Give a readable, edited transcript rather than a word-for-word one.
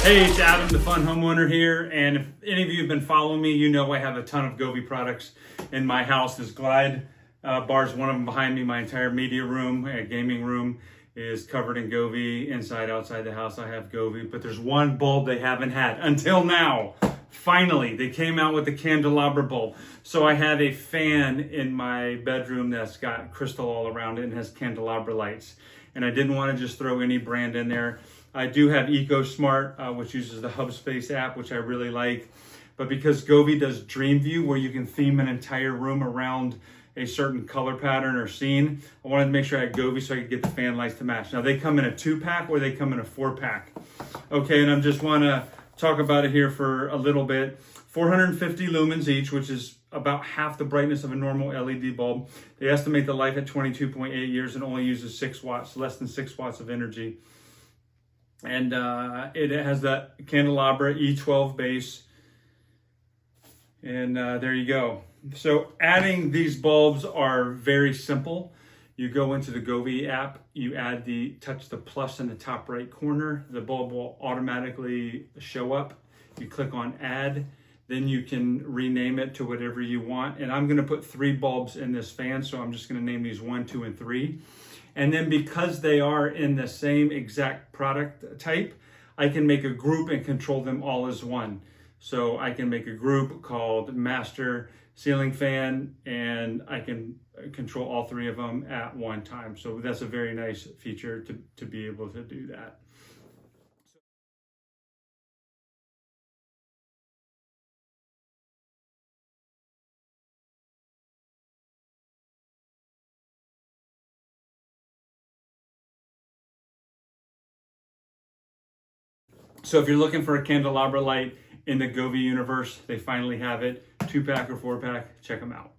Hey, it's Adam, the Fun Homeowner here, and if any of you have been following me, you know I have a ton of Govee products in my house. This Glide bar is one of them behind me. My entire media room, gaming room, is covered in Govee. Inside, outside the house, I have Govee, but there's one bulb they haven't had until now. Finally, they came out with the candelabra bulb. So I have a fan in my bedroom that's got crystal all around it and has candelabra lights. And I didn't want to just throw any brand in there. I do have EcoSmart, which uses the HubSpace app, which I really like. But because Govee does Dream View, where you can theme an entire room around a certain color pattern or scene, I wanted to make sure I had Govee so I could get the fan lights to match. Now, they come in a 2-pack or they come in a 4-pack. Okay, and I just want to talk about it here for a little bit. 450 lumens each, which is about half the brightness of a normal LED bulb. They estimate the life at 22.8 years and only uses 6 watts, less than 6 watts of energy. And it has that candelabra E12 base. And there you go. So adding these bulbs are very simple. You go into the Govee app, you touch the plus in the top right corner, the bulb will automatically show up. You click on add, then you can rename it to whatever you want. And I'm gonna put 3 bulbs in this fan, so I'm just gonna name these 1, 2, and 3. And then because they are in the same exact product type, I can make a group and control them all as one. So I can make a group called Master Ceiling Fan, and I can control all 3 of them at one time. So that's a very nice feature to be able to do that. So if you're looking for a candelabra light in the Govee universe, they finally have it. 2-pack or 4-pack, check them out.